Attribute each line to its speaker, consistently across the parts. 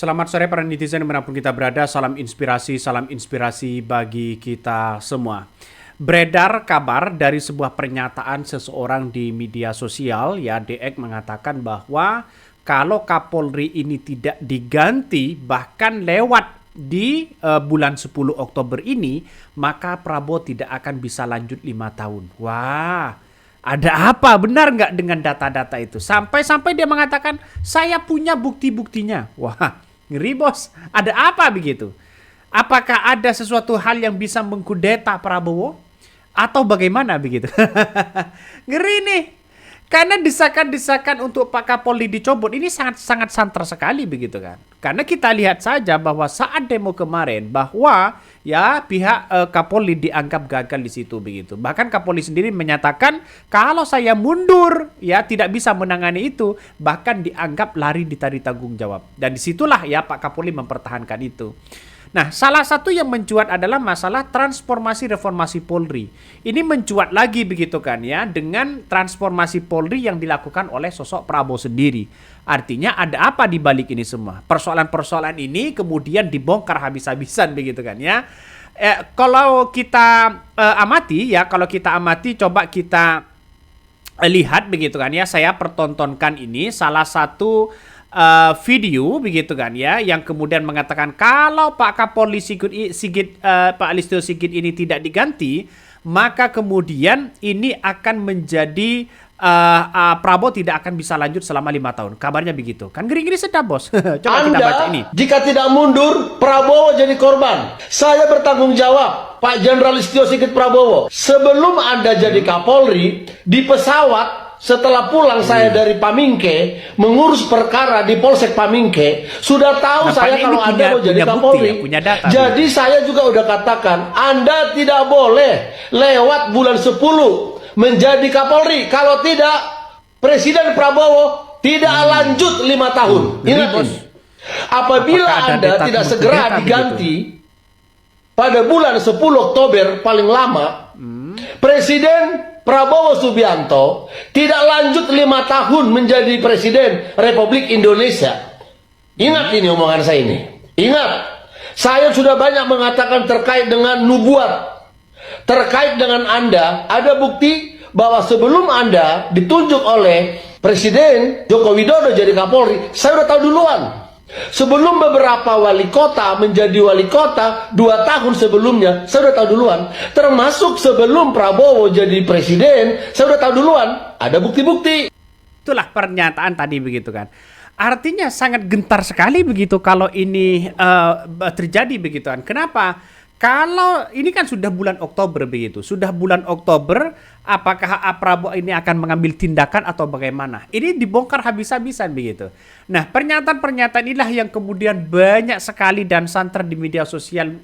Speaker 1: Selamat sore para netizen dimanapun kita berada, salam inspirasi bagi kita semua. Beredar kabar dari sebuah pernyataan seseorang di media sosial, ya DX mengatakan bahwa kalau Kapolri ini tidak diganti bahkan lewat di bulan 10 Oktober ini, maka Prabowo tidak akan bisa lanjut 5 tahun. Wah, ada apa? Benar nggak dengan data-data itu? Sampai-sampai dia mengatakan, saya punya bukti-buktinya. Wah, ngeri bos. Ada apa begitu? Apakah ada sesuatu hal yang bisa mengkudeta Prabowo? Atau bagaimana begitu? Ngeri nih. Karena desakan-desakan untuk Pak Kapolri dicopot ini sangat-sangat santer sekali begitu kan. Karena kita lihat saja bahwa saat demo kemarin bahwa ya pihak Kapolri dianggap gagal di situ begitu. Bahkan Kapolri sendiri menyatakan kalau saya mundur ya tidak bisa menangani itu, bahkan dianggap lari ditarik tanggung jawab. Dan disitulah ya Pak Kapolri mempertahankan itu. Nah, salah satu yang mencuat adalah masalah transformasi reformasi Polri. Ini mencuat lagi begitu kan ya, dengan transformasi Polri yang dilakukan oleh sosok Prabowo sendiri. Artinya ada apa di balik ini semua? Persoalan-persoalan ini kemudian dibongkar habis-habisan begitu kan ya. Kalau kita amati, coba kita lihat begitu kan ya. Saya pertontonkan ini salah satu video begitu kan ya, yang kemudian mengatakan kalau Pak Kapolri Pak Listio Sigit ini tidak diganti, maka kemudian ini akan menjadi Prabowo tidak akan bisa lanjut selama 5 tahun. Kabarnya begitu. Kan geri-geri sedap bos. Coba kita baca ini.
Speaker 2: Jika tidak mundur, Prabowo jadi korban. Saya bertanggung jawab, Pak Jenderal Listio Sigit Prabowo. Sebelum Anda jadi Kapolri, di pesawat setelah pulang saya dari Pamingke, mengurus perkara di Polsek Pamingke, sudah tahu saya kalau Anda mau jadi Kapolri. Jadi saya juga udah katakan, Anda tidak boleh lewat bulan 10 menjadi Kapolri. Kalau tidak, Presiden Prabowo tidak lanjut 5 tahun. Ingat ini. Apabila Anda tidak segera diganti pada bulan 10 Oktober paling lama, Presiden Prabowo Subianto tidak lanjut 5 tahun menjadi Presiden Republik Indonesia. Ingat ini omongan saya ini. Ingat, saya sudah banyak mengatakan terkait dengan nubuat. Terkait dengan Anda, ada bukti bahwa sebelum Anda ditunjuk oleh Presiden Joko Widodo jadi Kapolri, saya sudah tahu duluan. Sebelum beberapa wali kota menjadi wali kota 2 tahun sebelumnya, saya sudah tahu duluan. Termasuk sebelum Prabowo jadi presiden, saya sudah tahu duluan. Ada bukti-bukti.
Speaker 1: Itulah pernyataan tadi begitu kan. Artinya sangat gentar sekali begitu kalau ini terjadi begitu kan. Kenapa? Kalau ini kan sudah bulan Oktober begitu. Sudah bulan Oktober, apakah Prabowo ini akan mengambil tindakan atau bagaimana? Ini dibongkar habis-habisan begitu. Nah, pernyataan-pernyataan inilah yang kemudian banyak sekali dan santer di media sosial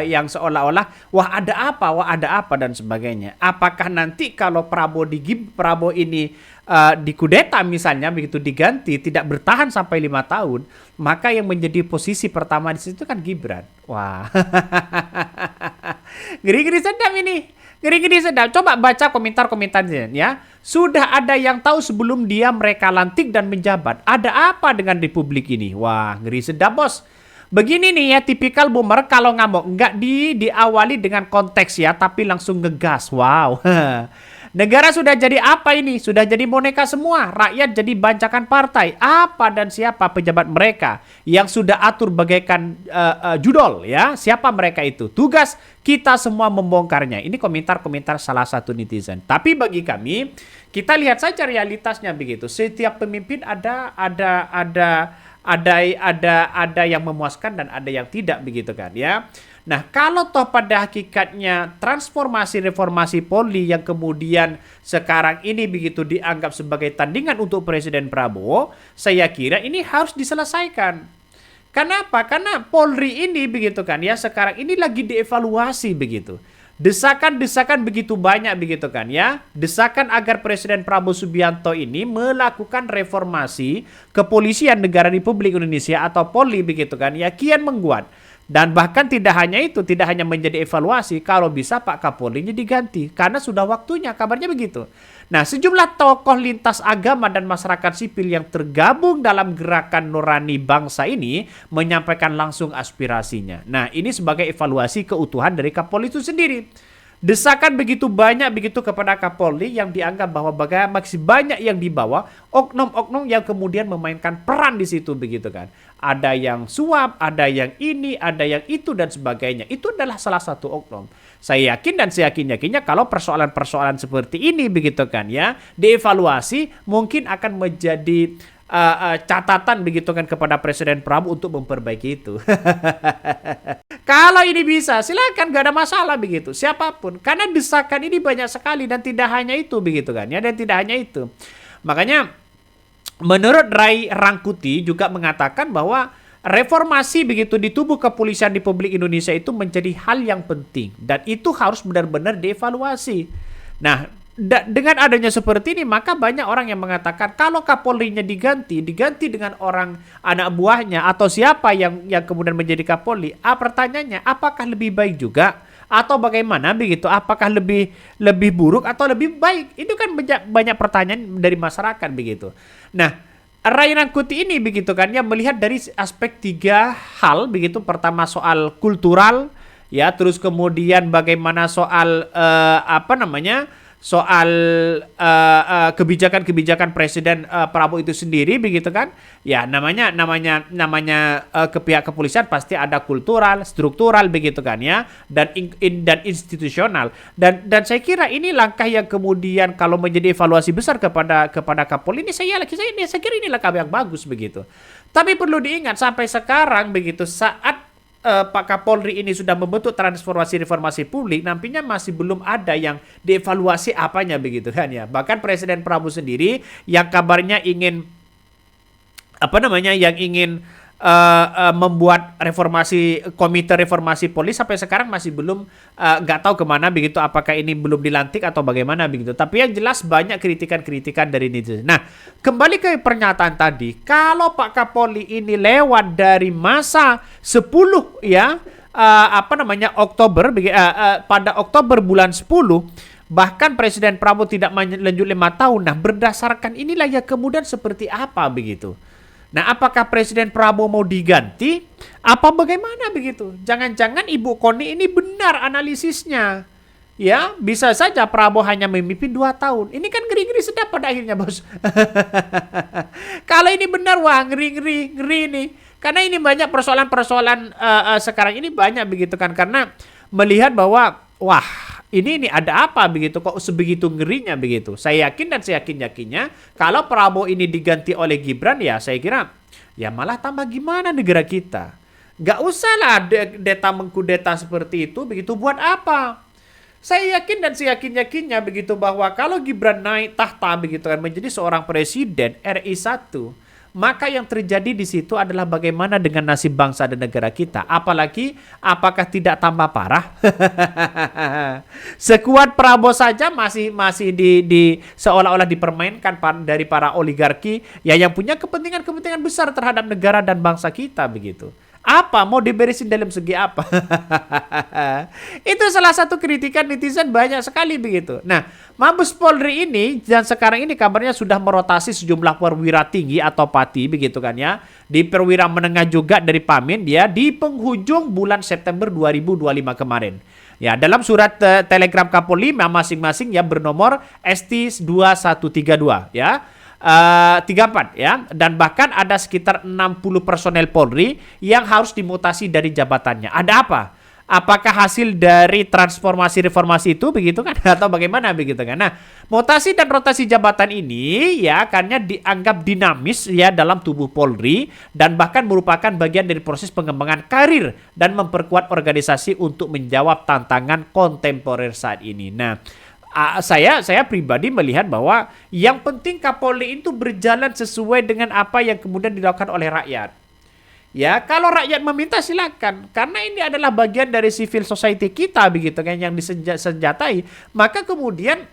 Speaker 1: yang seolah-olah wah ada apa dan sebagainya. Apakah nanti kalau Prabowo ini dikudeta misalnya begitu diganti tidak bertahan sampai 5 tahun, maka yang menjadi posisi pertama di situ kan Gibran. Wah. Geri-geri sedap ini. Geri-geri sedap. Coba baca komentar-komentarnya ya. Sudah ada yang tahu sebelum dia mereka lantik dan menjabat. Ada apa dengan Republik ini? Wah, ngeri sedap bos. Begini nih ya, tipikal boomer kalau ngamuk nggak diawali dengan konteks ya, tapi langsung ngegas. Wow. Negara sudah jadi apa ini? Sudah jadi boneka semua. Rakyat jadi bancakan partai. Apa dan siapa pejabat mereka yang sudah atur bagaikan judol ya? Siapa mereka itu? Tugas kita semua membongkarnya. Ini komentar-komentar salah satu netizen. Tapi bagi kami, kita lihat saja realitasnya begitu. Setiap pemimpin ada yang memuaskan dan ada yang tidak begitu kan ya. Nah, kalau toh pada hakikatnya transformasi reformasi Polri yang kemudian sekarang ini begitu dianggap sebagai tandingan untuk Presiden Prabowo, saya kira ini harus diselesaikan. Kenapa? Karena Polri ini begitu kan ya, sekarang ini lagi dievaluasi begitu. Desakan-desakan begitu banyak begitu kan ya. Desakan agar Presiden Prabowo Subianto ini melakukan reformasi kepolisian negara Republik Indonesia atau Polri begitu kan ya, kian menguat. Dan bahkan tidak hanya itu, tidak hanya menjadi evaluasi, kalau bisa Pak Kapolrinya diganti karena sudah waktunya, kabarnya begitu. Nah, sejumlah tokoh lintas agama dan masyarakat sipil yang tergabung dalam gerakan Nurani Bangsa ini menyampaikan langsung aspirasinya. Nah, ini sebagai evaluasi keutuhan dari Kapolri itu sendiri. Desakan begitu banyak begitu kepada Kapolri yang dianggap bahwa masih banyak yang dibawa oknum-oknum yang kemudian memainkan peran di situ begitu kan. Ada yang suap, ada yang ini, ada yang itu dan sebagainya. Itu adalah salah satu oknum. Saya yakin dan saya yakin-yakinnya kalau persoalan-persoalan seperti ini begitu kan ya, dievaluasi mungkin akan menjadi catatan begitu kan kepada Presiden Prabowo untuk memperbaiki itu. Kalau ini bisa, silakan, gak ada masalah begitu. Siapapun, karena desakan ini banyak sekali dan tidak hanya itu begitu kan ya, dan tidak hanya itu. Makanya menurut Ray Rangkuti juga mengatakan bahwa reformasi begitu di tubuh kepolisian di Republik Indonesia itu menjadi hal yang penting dan itu harus benar-benar dievaluasi. Nah, dengan adanya seperti ini maka banyak orang yang mengatakan kalau Kapolrinya diganti dengan orang anak buahnya atau siapa yang kemudian menjadi Kapolri. Pertanyaannya apakah lebih baik juga atau bagaimana begitu? Apakah lebih buruk atau lebih baik? Itu kan banyak pertanyaan dari masyarakat begitu. Nah, Ray Rangkuti ini begitu kan yang melihat dari aspek 3 hal begitu. Pertama soal kultural ya, terus kemudian bagaimana soal soal kebijakan-kebijakan Presiden Prabowo itu sendiri begitu kan ya, namanya ke pihak kepolisian pasti ada kultural, struktural begitu kan ya, dan institusional dan saya kira ini langkah yang kemudian kalau menjadi evaluasi besar kepada Kapolri ini saya kira ini langkah yang bagus begitu. Tapi perlu diingat sampai sekarang begitu saat Pak Kapolri ini sudah membentuk transformasi reformasi publik, nantinya masih belum ada yang dievaluasi apanya begitu kan ya. Bahkan Presiden Prabowo sendiri yang kabarnya ingin membuat komite reformasi Polri sampai sekarang masih belum nggak tahu kemana begitu, apakah ini belum dilantik atau bagaimana begitu. Tapi yang jelas banyak kritikan-kritikan dari netizen. Nah, kembali ke pernyataan tadi, kalau Pak Kapolri ini lewat dari masa 10 ya Oktober pada Oktober bulan 10 bahkan Presiden Prabowo tidak lanjut 5 tahun. Nah, berdasarkan inilah ya kemudian seperti apa begitu. Nah, apakah Presiden Prabowo mau diganti? Apa bagaimana begitu? Jangan-jangan Ibu Koni ini benar analisisnya. Ya, bisa saja Prabowo hanya memimpin 2 tahun. Ini kan ngeri-ngeri sedap pada akhirnya, Bos. Kalau ini benar, wah ngeri nih. Karena ini banyak persoalan-persoalan sekarang ini banyak begitu kan. Karena melihat bahwa, wah ini ada apa begitu, kok sebegitu ngerinya begitu. Saya yakin dan saya yakinnya kalau Prabowo ini diganti oleh Gibran ya saya kira ya malah tambah gimana negara kita. Gak usah lah deta mengkudeta seperti itu begitu, buat apa? Saya yakin dan saya yakinnya begitu bahwa kalau Gibran naik tahta begitu kan menjadi seorang presiden RI 1, maka yang terjadi di situ adalah bagaimana dengan nasib bangsa dan negara kita. Apalagi apakah tidak tambah parah? Sekuat Prabowo saja masih di seolah-olah dipermainkan dari para oligarki ya yang punya kepentingan besar terhadap negara dan bangsa kita begitu. Apa mau diberesin dalam segi apa? Itu salah satu kritikan netizen banyak sekali begitu. Nah, Mabes Polri ini dan sekarang ini kabarnya sudah merotasi sejumlah perwira tinggi atau pati begitu kan ya. Di perwira menengah juga dari Pamin dia di penghujung bulan September 2025 kemarin. Ya, dalam surat telegram Kapolri masing-masing ya bernomor ST 2132 ya. 34 ya, dan bahkan ada sekitar 60 personel Polri yang harus dimutasi dari jabatannya. Ada apa? Apakah hasil dari transformasi reformasi itu begitu kan atau bagaimana begitu kan? Nah, mutasi dan rotasi jabatan ini ya karena dianggap dinamis ya dalam tubuh Polri dan bahkan merupakan bagian dari proses pengembangan karir dan memperkuat organisasi untuk menjawab tantangan kontemporer saat ini. Nah, saya pribadi melihat bahwa yang penting Kapolri itu berjalan sesuai dengan apa yang kemudian dilakukan oleh rakyat. Ya, kalau rakyat meminta silakan, karena ini adalah bagian dari civil society kita begitu kan yang disenjatai, maka kemudian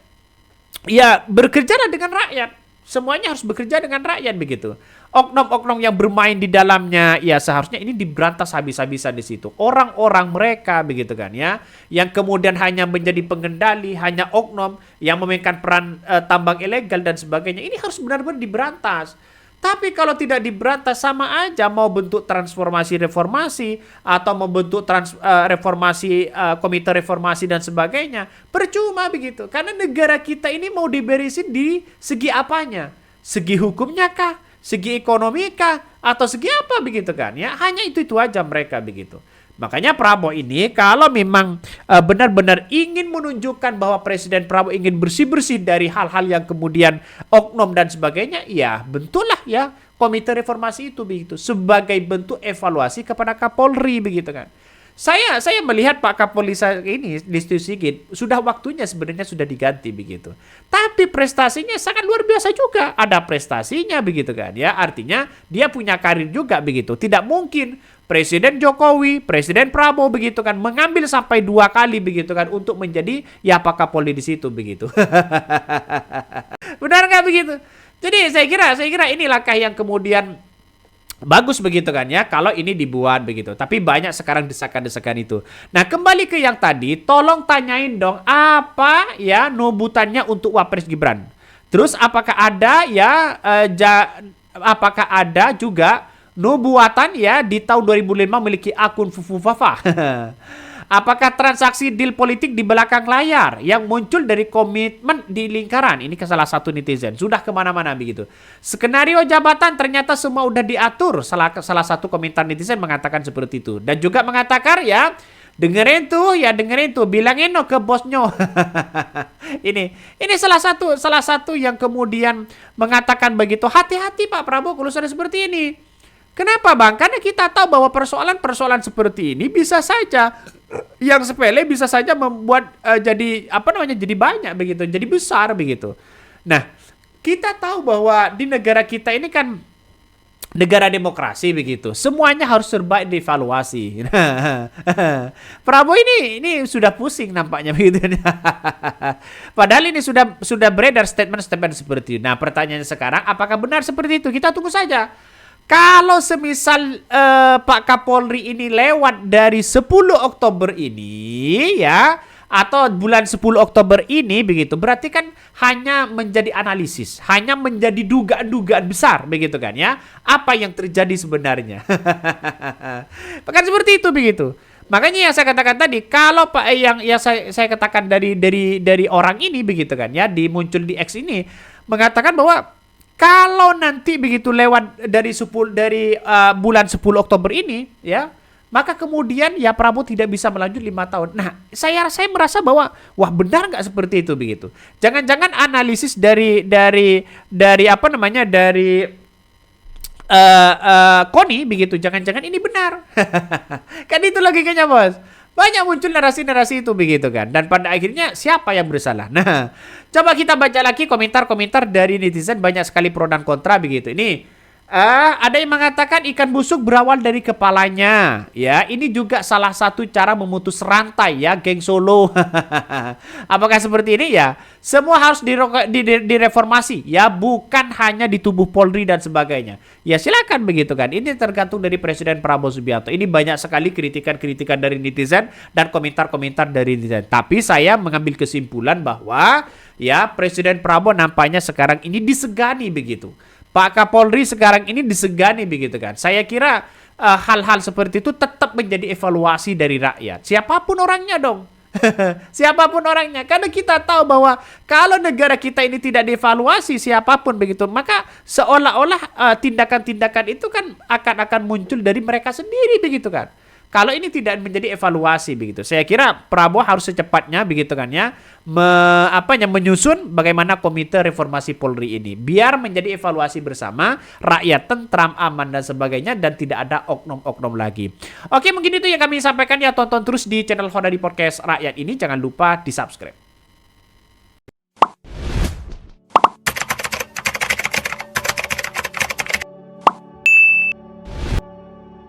Speaker 1: ya bekerjalah dengan rakyat. Semuanya harus bekerja dengan rakyat begitu. oknum-oknum yang bermain di dalamnya, ya seharusnya ini diberantas habis-habisan di situ. Orang-orang mereka begitu kan ya, yang kemudian hanya menjadi pengendali, hanya oknum yang memainkan peran tambang ilegal dan sebagainya, ini harus benar-benar diberantas. Tapi kalau tidak diberantas, sama aja mau bentuk transformasi reformasi atau membentuk reformasi, komite reformasi dan sebagainya, percuma begitu. Karena negara kita ini mau diberesin di segi apanya? Segi hukumnya kah? Segi ekonomi kah? Atau segi apa begitu kan ya? Hanya itu aja mereka begitu. Makanya Prabowo ini kalau memang benar-benar ingin menunjukkan bahwa Presiden Prabowo ingin bersih-bersih dari hal-hal yang kemudian oknum dan sebagainya, ya bentuklah ya komite reformasi itu begitu sebagai bentuk evaluasi kepada Kapolri begitu kan. Saya melihat Pak Kapolri ini Listio Sigit sudah waktunya sebenarnya sudah diganti begitu. Tapi prestasinya sangat luar biasa juga. Ada prestasinya begitu kan ya. Artinya dia punya karir juga begitu. Tidak mungkin Presiden Jokowi, Presiden Prabowo begitu kan mengambil sampai 2 kali begitu kan untuk menjadi ya Pak Kapolri di situ begitu. Benar nggak begitu? Jadi saya kira ini langkah yang kemudian bagus begitu kan ya kalau ini dibuat begitu. Tapi banyak sekarang desakan-desakan itu. Nah, kembali ke yang tadi, tolong tanyain dong apa ya nubutannya untuk Wapres Gibran. Terus apakah ada ya apakah ada juga nubuatan ya di tahun 2005 memiliki akun Fufufafa. Apakah transaksi deal politik di belakang layar yang muncul dari komitmen di lingkaran? Ini ke salah satu netizen. Sudah kemana-mana begitu. Skenario jabatan ternyata semua udah diatur. Salah satu komentar netizen mengatakan seperti itu. Dan juga mengatakan ya, dengerin tuh, bilangin no ke bosnya. Ini salah satu yang kemudian mengatakan begitu. Hati-hati Pak Prabowo kalau sudah seperti ini. Kenapa Bang? Karena kita tahu bahwa persoalan-persoalan seperti ini bisa saja yang sepele bisa saja membuat jadi banyak begitu, jadi besar begitu. Nah, kita tahu bahwa di negara kita ini kan negara demokrasi begitu. Semuanya harus serba dievaluasi. Prabowo ini sudah pusing nampaknya begitu. Padahal ini sudah beredar statement-statement seperti itu. Nah, pertanyaannya sekarang apakah benar seperti itu? Kita tunggu saja. Kalau semisal Pak Kapolri ini lewat dari 10 Oktober ini ya, atau bulan 10 Oktober ini begitu, berarti kan hanya menjadi analisis, hanya menjadi dugaan-dugaan besar begitu kan ya, apa yang terjadi sebenarnya. Bahkan seperti itu begitu. Makanya yang saya katakan tadi, kalau Pak yang saya katakan dari orang ini begitu kan ya, muncul di X ini mengatakan bahwa kalau nanti begitu lewat dari bulan 10 Oktober ini ya, maka kemudian ya Prabowo tidak bisa melanjut 5 tahun. Nah, saya merasa bahwa wah benar nggak seperti itu begitu. Jangan-jangan analisis dari KONI begitu, jangan-jangan ini benar. Kan itu logikanya, Bos. Banyak muncul narasi-narasi itu begitu kan. Dan pada akhirnya siapa yang bersalah? Nah, coba kita baca lagi komentar-komentar dari netizen, banyak sekali pro dan kontra begitu. Ini ada yang mengatakan ikan busuk berawal dari kepalanya. Ya, ini juga salah satu cara memutus rantai ya, geng Solo. Apakah seperti ini ya? Semua harus direformasi ya, bukan hanya di tubuh Polri dan sebagainya. Ya silakan begitu kan. Ini tergantung dari Presiden Prabowo Subianto. Ini banyak sekali kritikan-kritikan dari netizen dan komentar-komentar dari netizen. Tapi saya mengambil kesimpulan bahwa ya Presiden Prabowo nampaknya sekarang ini disegani begitu. Pak Kapolri sekarang ini disegani begitu kan. Saya kira hal-hal seperti itu tetap menjadi evaluasi dari rakyat. Siapapun orangnya dong. Siapapun orangnya. Karena kita tahu bahwa kalau negara kita ini tidak dievaluasi siapapun begitu, maka seolah-olah tindakan-tindakan itu kan akan muncul dari mereka sendiri begitu kan. Kalau ini tidak menjadi evaluasi begitu, saya kira Prabowo harus secepatnya begitu kan ya, menyusun bagaimana komite reformasi Polri ini, biar menjadi evaluasi bersama, rakyat tentram, aman dan sebagainya, dan tidak ada oknum-oknum lagi. Oke, mungkin itu yang kami sampaikan ya. Tonton terus di channel Honda di Podcast Rakyat ini, jangan lupa di subscribe.